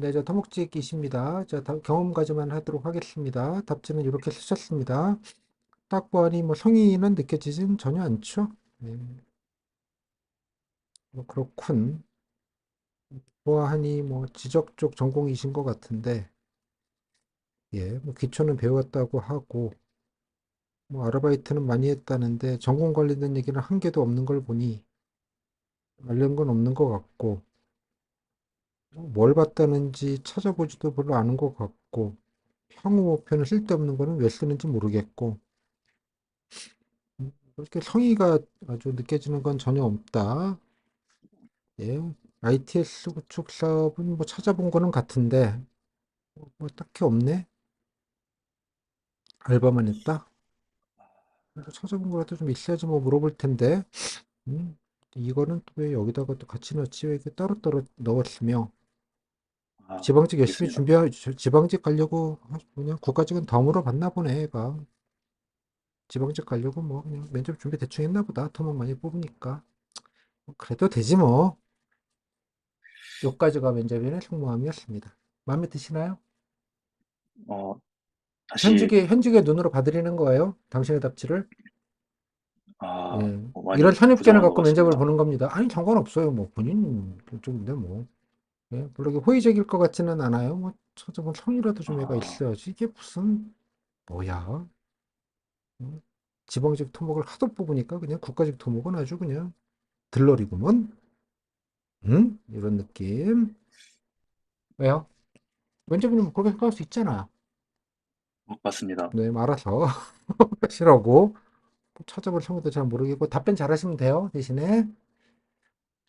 네, 저 토목직이십니다. 경험 가지만 하도록 하겠습니다. 답지는 이렇게 쓰셨습니다. 딱 보아니 뭐 성의는 느껴지진 전혀 않죠. 네, 뭐 그렇군. 보아하니 뭐 지적 쪽 전공이신 것 같은데, 예, 뭐 기초는 배웠다고 하고, 뭐 아르바이트는 많이 했다는데 전공 관련된 얘기는 한 개도 없는 걸 보니 관련 건 없는 것 같고, 뭘 봤다는지 찾아보지도 별로 않은 것 같고, 향후 목표는 쓸데없는 거는 왜 쓰는지 모르겠고, 그렇게 성의가 아주 느껴지는 건 전혀 없다. 예. ITS 구축 사업은 뭐 찾아본 거는 같은데, 뭐 딱히 없네? 알바만 했다? 뭐 찾아본 거라도 좀 있어야지 뭐 물어볼 텐데, 음, 이거는 또 왜 여기다가 또 같이 넣지? 왜 이렇게 따로따로 넣었으며, 아, 지방직 열심히 알겠습니다. 지방직 가려고, 그냥 국가직은 덤으로 봤나 보네, 얘가. 지방직 가려고 뭐 그냥 면접 준비 대충 했나 보다. 토목 많이 뽑으니까. 뭐 그래도 되지 뭐. 요까지가 면접위원의 속마음이었습니다. 마음에 드시나요? 어, 다시, 현직의 눈으로 봐드리는 거예요. 당신의 답지를. 예. 이런 많이 선입견을 부정한 것 갖고 면접을 같습니다. 보는 겁니다. 아니, 상관없어요. 뭐, 본인 쪽인데, 뭐. 예. 별로 이렇게 호의적일 것 같지는 않아요. 뭐, 찾아본 성이라도 좀 애가 아, 있어야지. 이게 무슨, 뭐야. 응? 지방직 토목을 하도 뽑으니까 그냥 국가직 토목은 아주 그냥 들러리구먼. 응? 이런 느낌. 왜요? 면접인은 뭐 그렇게 생각할 수 있잖아. 맞습니다. 네, 알아서 하시라고. 찾아볼 성의도 잘 모르겠고, 답변 잘하시면 돼요. 대신에.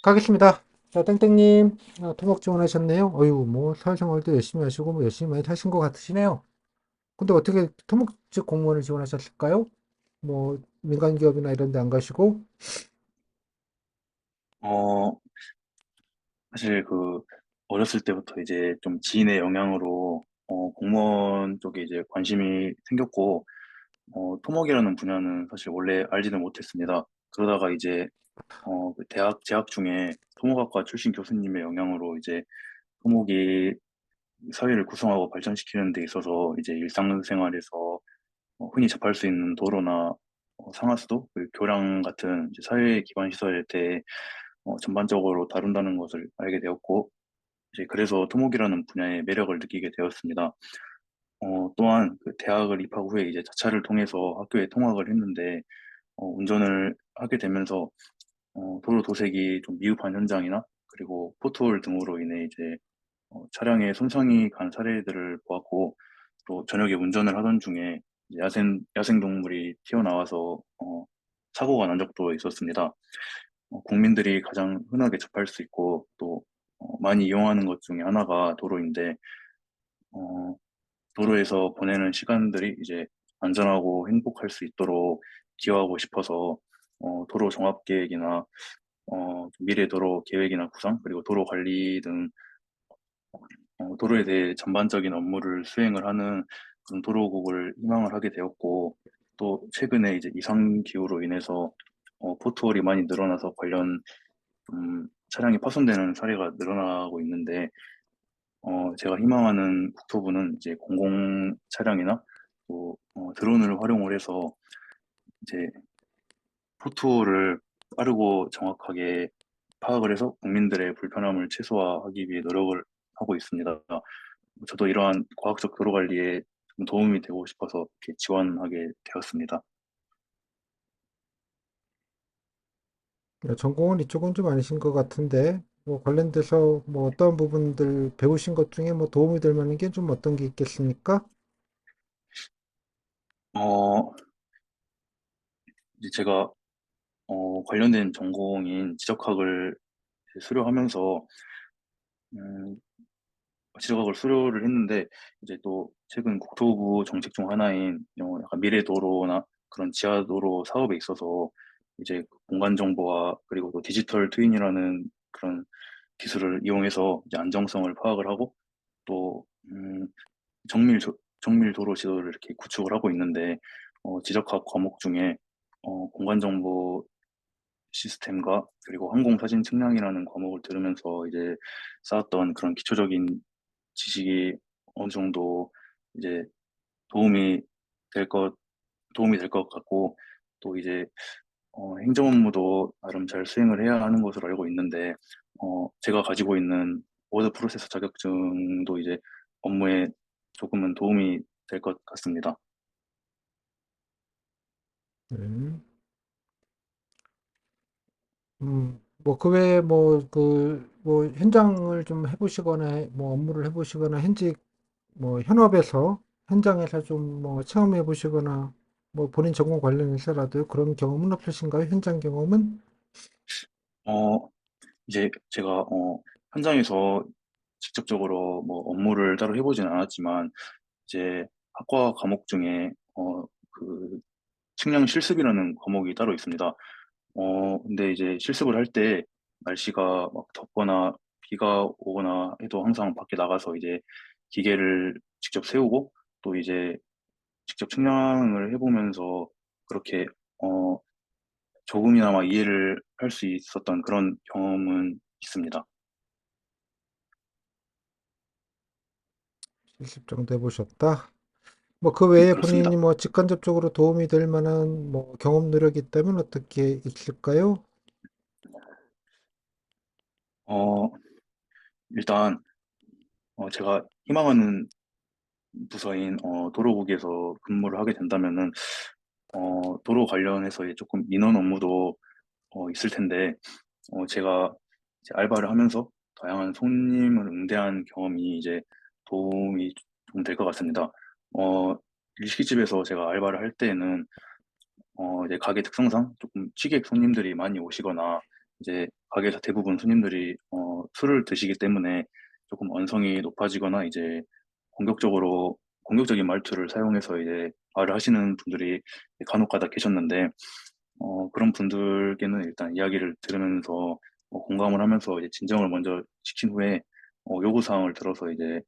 가겠습니다. 자, 땡땡님, 토목 지원하셨네요. 어유, 뭐, 사회생활도 열심히 하시고, 뭐, 열심히 많이 하신 것 같으시네요. 근데 어떻게 토목직 공무원을 지원하셨을까요? 뭐, 민간 기업이나 이런 데 안 가시고, 어, 사실 어렸을 때부터 이제 좀 지인의 영향으로, 공무원 쪽에 이제 관심이 생겼고, 토목이라는 분야는 사실 원래 알지는 못했습니다. 그러다가 이제, 그 대학 재학 중에 토목학과 출신 교수님의 영향으로 이제 토목이 사회를 구성하고 발전시키는 데 있어서 이제 일상생활에서 흔히 접할 수 있는 도로나 상하수도, 그리고 교량 같은 이제 사회 기반 시설에 대해 전반적으로 다룬다는 것을 알게 되었고, 이제 그래서 토목이라는 분야의 매력을 느끼게 되었습니다. 또한 그 대학을 입학 후에 이제 자차를 통해서 학교에 통학을 했는데, 운전을 하게 되면서 도로 도색이 좀 미흡한 현장이나 그리고 포트홀 등으로 인해 이제 차량에 손상이 간 사례들을 보았고, 또 저녁에 운전을 하던 중에 이제 야생동물이 튀어나와서 사고가 난 적도 있었습니다. 국민들이 가장 흔하게 접할 수 있고 또 많이 이용하는 것 중에 하나가 도로인데, 어, 도로에서 보내는 시간들이 이제 안전하고 행복할 수 있도록 기여하고 싶어서 도로 종합 계획이나 미래 도로 계획이나 구상, 그리고 도로 관리 등 도로에 대해 전반적인 업무를 수행을 하는 그런 도로국을 희망을 하게 되었고, 또 최근에 이제 이상 기후로 인해서 포트홀이 많이 늘어나서 관련 차량이 파손되는 사례가 늘어나고 있는데, 제가 희망하는 국토부는 이제 공공 차량이나 또 드론을 활용을 해서 이제 포트홀을 빠르고 정확하게 파악을 해서 국민들의 불편함을 최소화하기 위해 노력을 하고 있습니다. 저도 이러한 과학적 도로 관리에 좀 도움이 되고 싶어서 이렇게 지원하게 되었습니다. 전공은 이쪽은 좀 아니신 것 같은데, 뭐, 관련돼서 뭐, 어떤 부분들 배우신 것 중에 뭐, 도움이 될 만한 게 좀 어떤 게 있겠습니까? 어, 이제 제가 관련된 전공인 지적학을 수료하면서 음, 지적학을 수료를 했는데, 이제 또 최근 국토부 정책 중 하나인 약간 미래도로나 그런 지하도로 사업에 있어서 이제 공간 정보와 그리고 또 디지털 트윈이라는 그런 기술을 이용해서 이제 안정성을 파악을 하고 또 정밀 도로 지도를 이렇게 구축을 하고 있는데, 지적학 과목 중에 공간 정보 시스템과 그리고 항공 사진 측량이라는 과목을 들으면서 이제 쌓았던 그런 기초적인 지식이 어느 정도 이제 도움이 될 것, 도움이 될 것 같고, 또 이제, 행정 업무도 나름 잘 수행을 해야 하는 것으로 알고 있는데, 제가 가지고 있는 워드 프로세서 자격증도 이제 업무에 조금은 도움이 될 것 같습니다. 음. 뭐, 그 외에 뭐, 뭐, 현장을 좀 해보시거나, 뭐, 업무를 해보시거나, 현직, 뭐, 현업에서, 현장에서 좀 뭐, 체험해보시거나, 뭐, 본인 전공 관련해서라도 그런 경험은 없으신가요? 현장 경험은? 어, 이제 제가, 현장에서 직접적으로 뭐 업무를 따로 해보진 않았지만, 이제 학과 과목 중에, 그, 측량 실습이라는 과목이 따로 있습니다. 근데 이제 실습을 할 때 날씨가 막 덥거나 비가 오거나 해도 항상 밖에 나가서 이제 기계를 직접 세우고 또 이제 직접 측량을 해보면서 그렇게 어, 조금이나마 이해를 할 수 있었던 그런 경험은 있습니다. 실습 정도 해보셨다? 뭐, 그 네, 외에 본인이 그렇습니다. 뭐, 직간접적으로 도움이 될 만한 뭐, 경험 노력이 있다면 어떻게 있을까요? 어, 일단 제가 희망하는 부서인 도로국에서 근무를 하게 된다면은 도로 관련해서 이제 조금 민원 업무도 있을 텐데 제가 이제 알바를 하면서 다양한 손님을 응대한 경험이 이제 도움이 좀 될 것 같습니다. 어, 일식집에서 제가 알바를 할 때에는 이제 가게 특성상 조금 취객 손님들이 많이 오시거나 이제 가게에서 대부분 손님들이 술을 드시기 때문에 조금 언성이 높아지거나 이제 공격적인 말투를 사용해서 이제 말을 하시는 분들이 간혹가다 계셨는데 그런 분들께는 일단 이야기를 들으면서 공감을 하면서 이제 진정을 먼저 시킨 후에 요구사항을 들어서 이제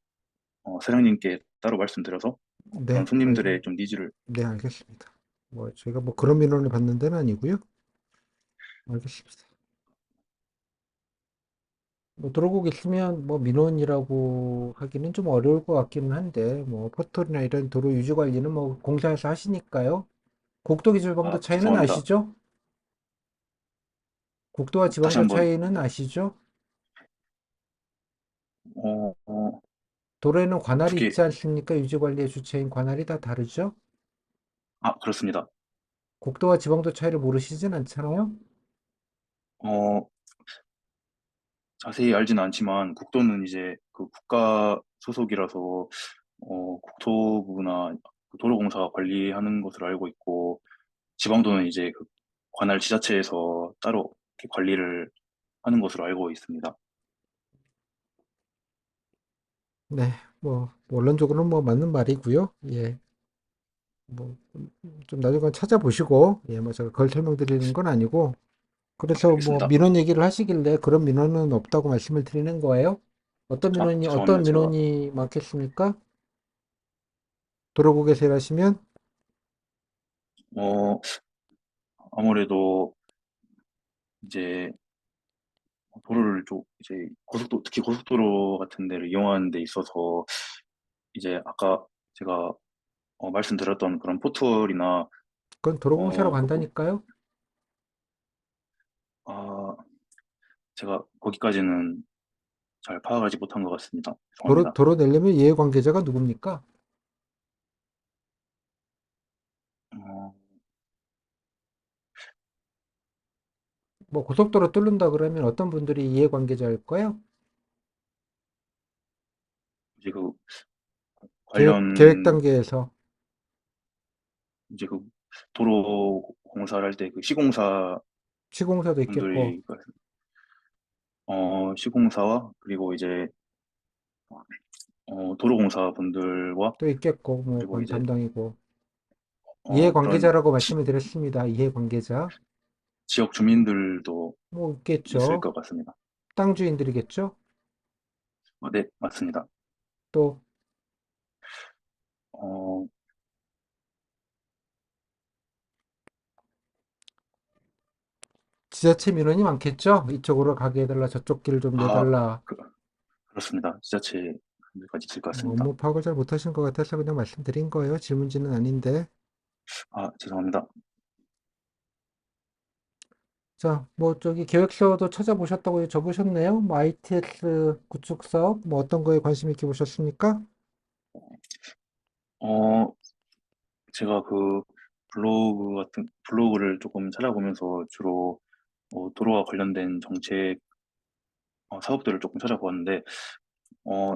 사장님께 따로 말씀드려서 그런 네, 손님들의 좀 니즈를 네, 알겠습니다. 뭐, 저희가 뭐, 그런 민원을 받는 데는 아니고요. 알겠습니다. 뭐 들어오고 있으면 뭐 민원이라고 하기는 좀 어려울 것 같기는 한데 뭐 포털이나 이런 도로 유지 관리는 뭐 공사에서 하시니까요. 국도 기술방도 차이는 죄송합니다. 아시죠? 국도와 다시 지방도 한번 차이는 아시죠? 어, 어, 도로에는 관할이 어떻게 있지 않습니까? 유지 관리의 주체인 관할이 다 다르죠? 그렇습니다. 국도와 지방도 차이를 모르시진 않잖아요? 어, 자세히 알지는 않지만 국도는 이제 그 국가 소속이라서 국토부나 그 도로공사가 관리하는 것으로 알고 있고 지방도는 이제 그 관할 지자체에서 따로 이렇게 관리를 하는 것으로 알고 있습니다. 네, 뭐 원론적으로는 뭐 맞는 말이고요. 예, 뭐 좀 나중에 찾아보시고 예, 뭐 제가 그걸 설명드리는 건 아니고 그래서 뭐 알겠습니다. 민원 얘기를 하시길래 그런 민원은 없다고 말씀을 드리는 거예요. 죄송합니다. 어떤 제가 민원이 많겠습니까? 도로국에서 일하시면 어, 아무래도 이제 도로를 이제 특히 고속도로 같은 데를 이용하는 데 있어서 이제 아까 제가 말씀드렸던 그런 포털이나 그건 도로공사로 그, 간다니까요. 아, 제가 거기까지는 잘 파악하지 못한 것 같습니다. 죄송합니다. 도로 내려면 이해관계자가 누굽니까? 어, 뭐 고속도로 뚫는다 그러면 어떤 분들이 이해관계자일까요? 이제 그 계획 관련 단계에서 이제 그 도로 공사를 할 때 그 시공사 시공사도 있겠고 분들이 시공사와 그리고 이제 도로공사 분들과 또 있겠고 뭐 그리고 그건 이제 담당이고 그런 이해관계자라고 말씀을 드렸습니다. 이해관계자 지역 주민들도 뭐 있을 있겠죠. 것 같습니다. 땅 주인들이겠죠. 네, 맞습니다. 또 어, 지자체 민원이 많겠죠. 이쪽으로 가게 해달라, 저쪽 길 좀 아, 내달라. 그, 그렇습니다. 지자체. 정도까지 있을 것 뭐 같습니다. 업무 파악을 잘 못하신 것 같아서 그냥 말씀드린 거예요. 질문지는 아닌데. 아, 죄송합니다. 자, 뭐 저기 계획서도 찾아보셨다고 적으셨네요. 뭐 ITS 구축 사업 뭐 어떤 거에 관심 있게 보셨습니까? 어, 제가 그 블로그를 조금 찾아보면서 주로 도로와 관련된 정책 사업들을 조금 찾아보았는데,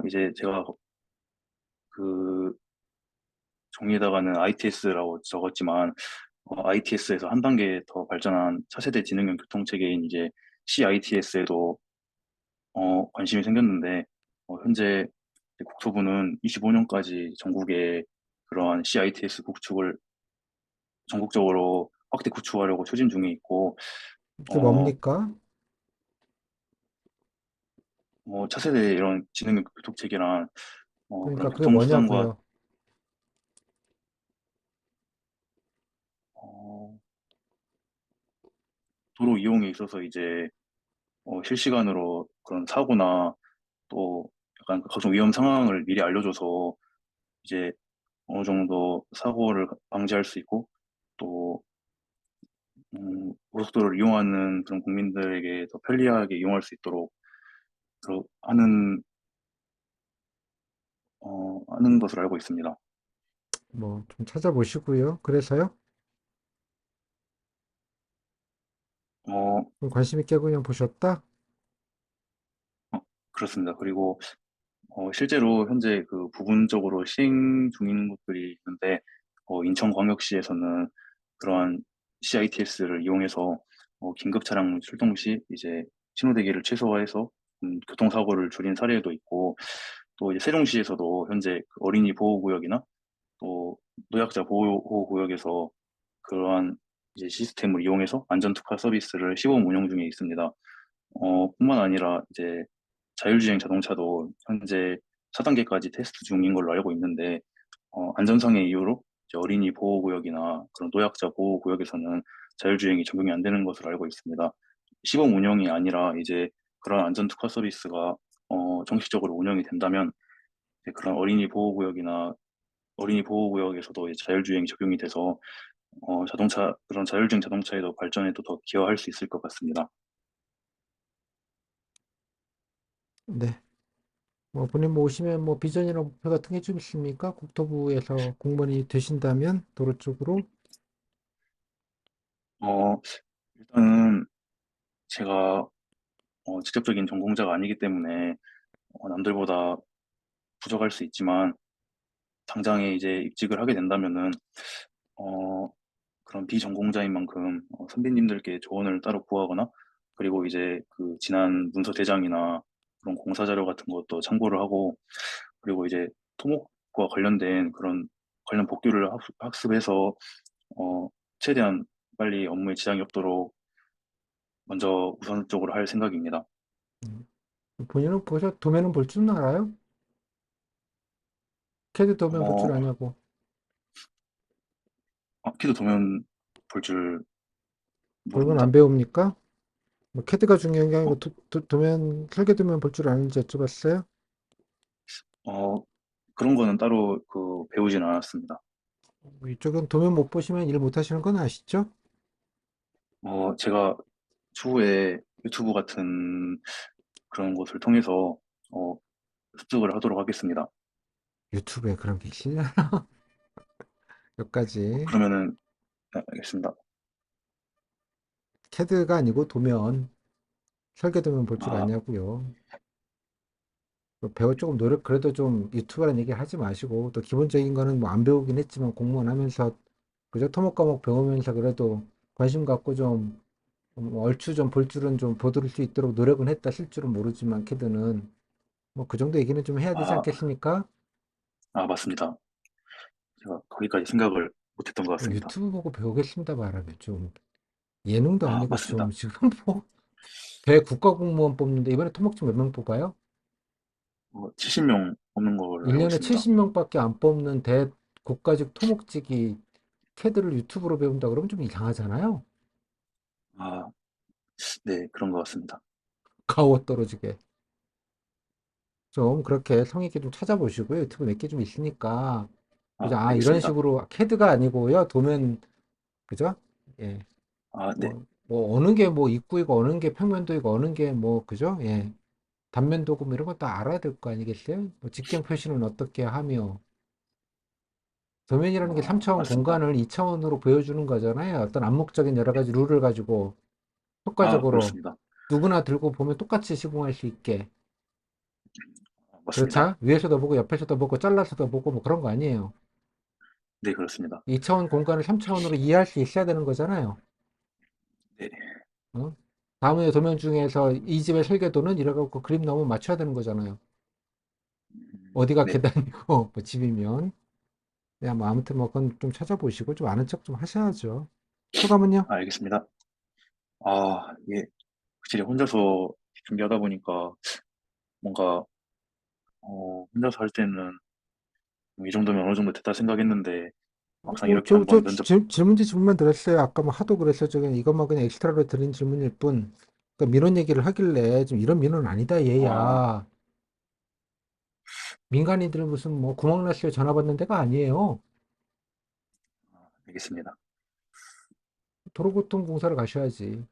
이제 제가 그 종이에다가는 ITS라고 적었지만, ITS에서 한 단계 더 발전한 차세대 지능형 교통체계인 이제 CITS에도 관심이 생겼는데, 현재 국토부는 25년까지 전국에 그러한 CITS 구축을 전국적으로 확대 구축하려고 추진 중에 있고, 그게 어, 뭡니까? 차세대 이런 지능형 교통체계란 그런 그러니까 그게 교통수단과 뭐냐고요. 어, 도로 이용에 있어서 이제 실시간으로 그런 사고나 또 약간 각종 위험 상황을 미리 알려줘서 이제 어느 정도 사고를 방지할 수 있고 또 고속도로를 이용하는 그런 국민들에게 더 편리하게 이용할 수 있도록 하는 것으로 알고 있습니다. 뭐 좀 찾아보시고요. 그래서요. 어, 그럼 관심 있게 그냥 보셨다? 어, 그렇습니다. 그리고 실제로 현재 그 부분적으로 시행 중인 곳들이 있는데, 인천광역시에서는 그러한 CITS를 이용해서 긴급 차량 출동 시 이제 신호대기를 최소화해서 교통사고를 줄인 사례도 있고, 또 이제 세종시에서도 현재 그 어린이 보호구역이나 또 노약자 보호구역에서 그러한 이제 시스템을 이용해서 안전특화 서비스를 시범 운영 중에 있습니다. 뿐만 아니라 이제 자율주행 자동차도 현재 4단계까지 테스트 중인 걸로 알고 있는데, 안전상의 이유로 이제 어린이 보호구역이나 그런 노약자 보호구역에서는 자율주행이 적용이 안 되는 것으로 알고 있습니다. 시범 운영이 아니라 이제 그런 안전특화 서비스가 정식적으로 운영이 된다면 이제 그런 어린이 보호구역에서도 이제 자율주행이 적용이 돼서 그런 자율주행 자동차에도 발전에도 더 기여할 수 있을 것 같습니다. 네. 뭐 본인 뭐 오시면 뭐 비전이나 목표 같은 게 좀 있습니까? 국토부에서 공무원이 되신다면 도로 쪽으로 어, 일단은 제가 직접적인 전공자가 아니기 때문에 남들보다 부족할 수 있지만 당장에 이제 입직을 하게 된다면은 어, 그런 비전공자인 만큼 선배님들께 조언을 따로 구하거나 그리고 이제 그 지난 문서 대장이나 그런 공사 자료 같은 것도 참고를 하고 그리고 이제 토목과 관련된 그런 관련 복규를 학습해서 어, 최대한 빨리 업무에 지장이 없도록 먼저 우선적으로 할 생각입니다. 본인은 보셔 도면은 볼 줄 알아요? 캐드 도면 볼 줄 어, 아냐고. 키도 도면 볼 줄 그런 건 안 모릅니다. 배웁니까? 뭐 캐드가 중요한 게 어, 아니고 도면 설계 도면 볼 줄 아는지 여쭤봤어요? 어, 그런 거는 따로 배우진 않았습니다. 뭐 이쪽은 도면 못 보시면 일 못 하시는 건 아시죠? 제가 추후에 유튜브 같은 그런 곳을 통해서 어, 습득을 하도록 하겠습니다. 유튜브에 그런 게 있으냐? 몇 가지. 그러면은, 네, 알겠습니다. 캐드가 아니고 도면, 설계 도면 볼 줄 아, 아냐고요. 배워 조금 노력, 그래도 좀 유튜브라는 얘기 하지 마시고, 또 기본적인 거는 뭐 안 배우긴 했지만 공무원 하면서, 그저 토목 과목 배우면서 그래도 관심 갖고 좀 얼추 좀 볼 줄은 좀 보들 수 있도록 노력은 했다. 실줄은 모르지만 캐드는 뭐 그 정도 얘기는 좀 해야 되지 아, 않겠습니까? 맞습니다. 제가 거기까지 생각을 못했던 것 뭐 같습니다. 유튜브 보고 배우겠습니다 말하면 좀 예능도 아니고 좀 맞습니다. 지금 뭐 대 국가공무원 뽑는데 이번에 토목진 몇 명 뽑아요? 70명 없는 걸로 알고 1년에 있습니다. 70명밖에 안 뽑는 대 국가직 토목직이 캐드를 유튜브로 배운다 그러면 좀 이상하잖아요. 아, 네, 그런 것 같습니다. 가오 떨어지게. 좀 그렇게 성의 있게 좀 찾아보시고요. 유튜브 몇 개 좀 있으니까. 그죠? 아, 이런 알겠습니다. 식으로 캐드가 아니고요. 도면, 그죠? 예. 네. 뭐 어느 게 뭐 입구이고 어느 게 평면도이고 어느 게 뭐, 그죠? 예. 단면도구 뭐 이런 것도 알아야 될 거 아니겠어요? 뭐 직경 표시는 어떻게 하며, 도면이라는 게 3차원 맞습니다. 공간을 2차원으로 보여주는 거잖아요. 어떤 암묵적인 여러 네. 가지 룰을 가지고 효과적으로 그렇습니다. 누구나 들고 보면 똑같이 시공할 수 있게. 맞습니다. 그렇죠? 위에서도 보고 옆에서도 보고 잘라서도 보고 뭐 그런 거 아니에요. 네, 그렇습니다. 2차원 공간을 3차원으로 이해할 수 있어야 되는 거잖아요. 네. 어? 다음에 도면 중에서 이 집의 설계도는 이래갖고 그림 너무 맞춰야 되는 거잖아요. 어디가 네. 계단이고 뭐 집이면. 네, 뭐 아무튼 뭐 그건 좀 찾아보시고 좀 아는 척 좀 하셔야죠. 소감은요? 알겠습니다. 이게 확실히 혼자서 준비하다 보니까 뭔가, 혼자서 할 때는 이 정도면 어느 정도 됐다 생각했는데 막상 이렇게 한번 면접, 질문지 질문만 드렸어요. 아까 뭐 하도 그랬어요. 저기 이것만 그냥 엑스트라로 드린 질문일 뿐. 그러니까 민원 얘기를 하길래 좀 이런 민원 아니다 아, 얘야. 민간인들 무슨 뭐 구멍 났어요 전화 받는 데가 아니에요. 알겠습니다. 도로교통공사를 가셔야지.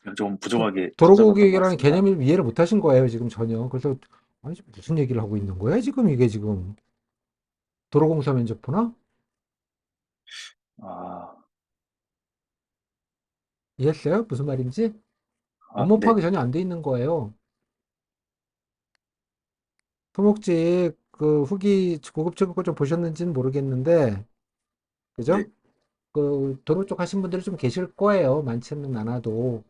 그냥 좀 부족하게 여쭤봤던 것 도로공사라는 같습니다. 개념을 이해를 못 하신 거예요, 지금 전혀. 그래서 아니 지금 무슨 얘기를 하고 있는 거야, 지금 이게 지금. 도로공사 면접 보나? 아, 이해했어요? 무슨 말인지? 업무 네, 파악이 전혀 안 돼 있는 거예요. 토목지 그 후기 고급진 거 좀 보셨는지는 모르겠는데, 네, 그죠? 그 도로 쪽 하신 분들이 좀 계실 거예요. 많지는 않아도.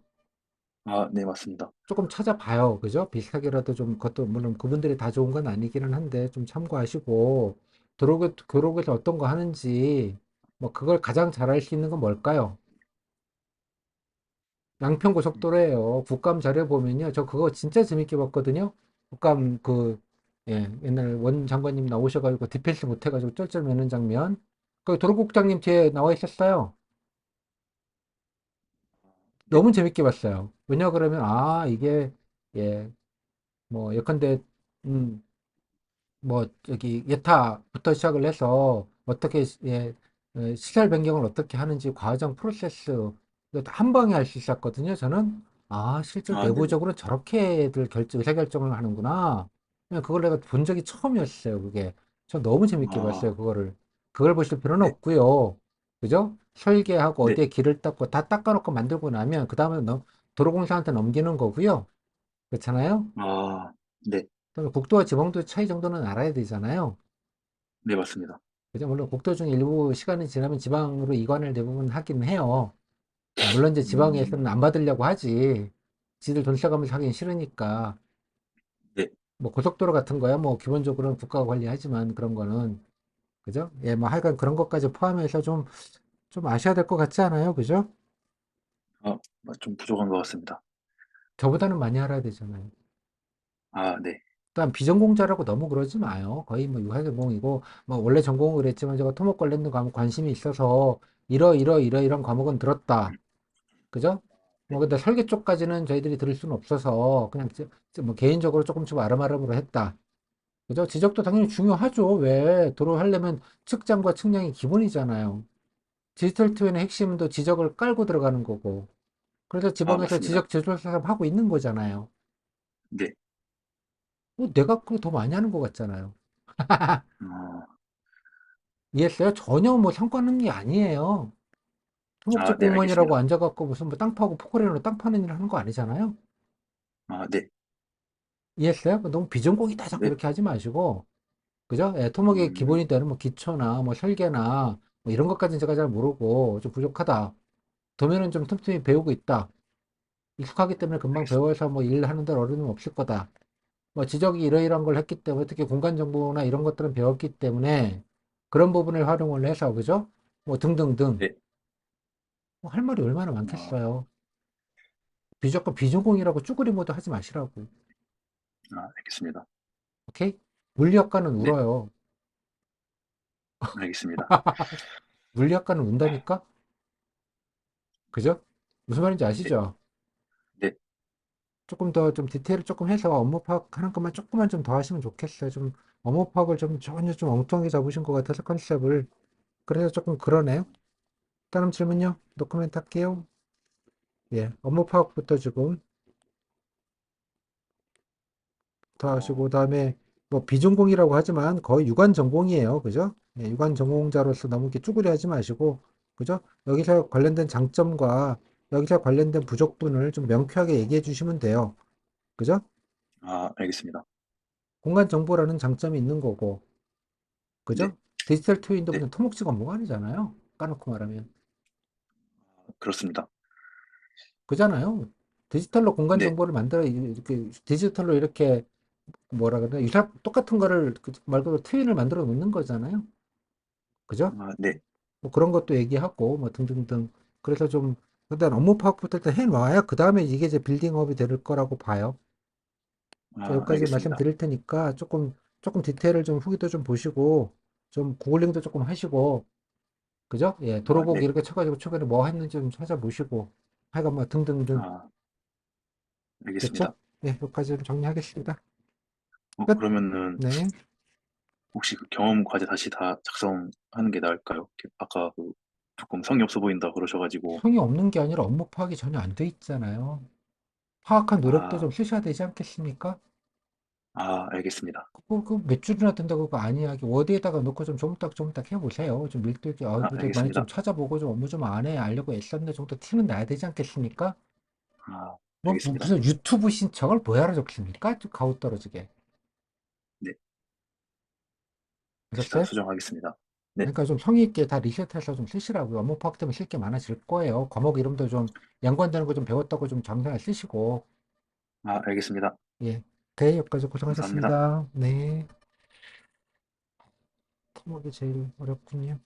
네, 맞습니다. 조금 찾아봐요. 그죠? 비슷하게라도 좀, 그것도 물론 그분들이 다 좋은 건 아니기는 한데, 좀 참고하시고, 도로에서 어떤 거 하는지, 뭐, 그걸 가장 잘 알 수 있는 건 뭘까요? 양평고속도로예요. 국감 자료 보면요. 저 그거 진짜 재밌게 봤거든요. 국감 예, 옛날 원 장관님 나오셔가지고 디펜스 못해가지고 쩔쩔 매는 장면. 그 도로국장님 뒤에 나와 있었어요. 네, 너무 재밌게 봤어요. 왜냐 그러면, 아, 이게, 예, 뭐, 예컨대, 음, 뭐 저기 예타부터 시작을 해서 어떻게 시설 변경을 어떻게 하는지 과정 프로세스 이거 한 방에 할 수 있었거든요. 저는 아 실제 네네. 내부적으로 저렇게들 의사결정을 하는구나. 그냥 그걸 내가 본 적이 처음이었어요. 그게 저 너무 재밌게 봤어요. 아, 그걸 보실 필요는 네, 없고요. 그죠? 설계하고 네, 어디에 길을 닦고 다 닦아놓고 만들고 나면 그 다음에 도로공사한테 넘기는 거고요. 그렇잖아요. 아, 네, 그다음에 국도와 지방도 차이 정도는 알아야 되잖아요. 네, 맞습니다. 그죠? 물론 국도 중 일부 시간이 지나면 지방으로 이관을 대부분 하긴 해요. 물론 이제 음, 지방에서는 안 받으려고 하지. 지들 돈 써가면서 하긴 싫으니까. 네, 뭐 고속도로 같은 거야 뭐 기본적으로는 국가가 관리하지만 그런 거는 그죠? 예, 뭐 하여간 그런 것까지 포함해서 좀 아셔야 될 것 같지 않아요? 그죠? 아, 좀 부족한 것 같습니다. 저보다는 많이 알아야 되잖아요. 네, 일단 비전공자라고 너무 그러지 마요. 거의 뭐 유사전공이고 뭐 원래 전공은 그랬지만 제가 토목 관련된 과목 관심이 있어서 이런 과목은 들었다. 그죠? 네, 뭐 근데 설계 쪽까지는 저희들이 들을 수는 없어서 그냥 뭐 개인적으로 조금씩 아름아름으로 했다. 그죠? 지적도 당연히 중요하죠. 왜? 도로 하려면 측장과 측량이 기본이잖아요. 디지털 트윈의 핵심도 지적을 깔고 들어가는 거고. 그래서 지방에서 맞습니다. 지적 제조 사업 하고 있는 거잖아요. 네, 내가 그거 더 많이 하는 것 같잖아요. 어, 이해했어요? 전혀 뭐 상관없는 게 아니에요. 토목직 네, 공무원이라고 알겠습니다. 앉아갖고 무슨 뭐 땅 파고 포크레인으로 땅 파는 일 하는 거 아니잖아요. 네, 이해했어요? 너무 비전공이다 자꾸 네, 이렇게 하지 마시고. 그죠? 예, 토목의 음, 기본이 되는 뭐 기초나 뭐 설계나 뭐 이런 것까지는 제가 잘 모르고 좀 부족하다. 도면은 좀 틈틈이 배우고 있다. 익숙하기 때문에 금방 알겠습니다. 배워서 뭐 일하는 데 어려움이 없을 거다. 뭐 지적이 이러이러한 걸 했기 때문에 특히 공간 정보나 이런 것들은 배웠기 때문에 그런 부분을 활용을 해서 그죠? 뭐 등등등. 네, 뭐 할 말이 얼마나 어, 많겠어요. 비교과 비전공이라고 쭈그리 모드 하지 마시라고. 알겠습니다. 오케이? 물리학과는 네, 울어요. 알겠습니다. 물리학과는 운다니까? 그죠? 무슨 말인지 네, 아시죠? 네, 조금 더 좀 디테일을 조금 해서 업무 파악하는 것만 조금만 좀 더 하시면 좋겠어요. 좀 업무 파악을 좀 전혀 좀 엉뚱하게 잡으신 것 같아서 컨셉을. 그래서 조금 그러네요. 다음 질문요. 노코멘트 할게요. 예, 업무 파악부터 지금 더 하시고, 어, 그다음에 뭐 비전공이라고 하지만 거의 유관 전공이에요. 그죠? 예, 유관 전공자로서 너무 이렇게 쭈그려 하지 마시고, 그죠? 여기서 관련된 장점과 여기서 관련된 부족분을 좀 명쾌하게 얘기해 주시면 돼요. 그죠? 알겠습니다. 공간 정보라는 장점이 있는 거고, 네, 그죠? 디지털 트윈도 네, 그냥 토목식 업무가 아니잖아요. 까놓고 말하면. 그렇습니다. 그잖아요. 디지털로 공간 네, 정보를 만들어, 이렇게, 디지털로 이렇게, 뭐라 그러나, 똑같은 거를, 말 그대로 트윈을 만들어 놓는 거잖아요. 그죠? 네, 뭐 그런 것도 얘기하고, 뭐 등등등. 그래서 좀, 일단 업무 파악부터 일단 해놔야 그 다음에 이게 이제 빌딩업이 될 거라고 봐요. 자, 여기까지 알겠습니다. 말씀드릴 테니까 조금 디테일을 좀 후기도 좀 보시고, 좀 구글링도 조금 하시고, 그죠? 예, 도로복 네, 이렇게 쳐가지고 최근에 뭐 했는지 좀 찾아보시고, 하여간 뭐 등등등. 아, 됐죠? 알겠습니다. 예, 여기까지 좀 정리하겠습니다. 끝! 그러면은 네. 혹시 그 경험 과제 다시 다 작성하는 게 나을까요? 아까 그 조금 성의 없어 보인다 그러셔가지고, 성의 없는 게 아니라 업무 파악이 전혀 안 돼 있잖아요. 파악한 노력도 좀 아, 쓰셔야 되지 않겠습니까? 알겠습니다. 몇 줄이나 된다고 그거 아니야. 워드에다가 넣고 좀 조금딱 해보세요. 좀 밀도 있게, 그래도 많이 좀 알겠습니다. 찾아보고 좀 업무 좀 안 해, 알려고 애썼네 정도 티는 나야 되지 않겠습니까? 뭐 알겠습니다. 무슨 유튜브 신청을 뭐하러 적습니까? 좀 가오 떨어지게. 네, 다시 다 아셨어요? 수정하겠습니다. 네, 그러니까 좀 성의 있게 다 리셋해서 좀 쓰시라고요. 업무 파악 때문에 쓸 게 많아질 거예요. 과목 이름도 좀 연관되는 거 좀 배웠다고 좀 장생을 쓰시고. 알겠습니다. 예. 네, 여기까지 감사합니다. 고생하셨습니다. 네. 토목이 제일 어렵군요.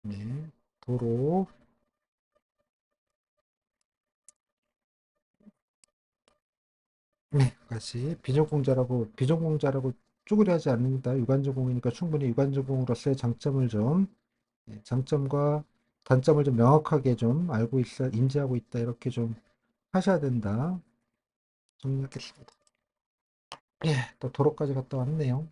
네. 도로. 네. 다시 비전공자라고 쭈그려 하지 않는다. 유관전공이니까 충분히 유관전공으로서의 장점을 좀, 장점과 단점을 좀 명확하게 좀 알고 있어, 인지하고 있다. 이렇게 좀 하셔야 된다. 정리하겠습니다. 예, 또 도로까지 갔다 왔네요.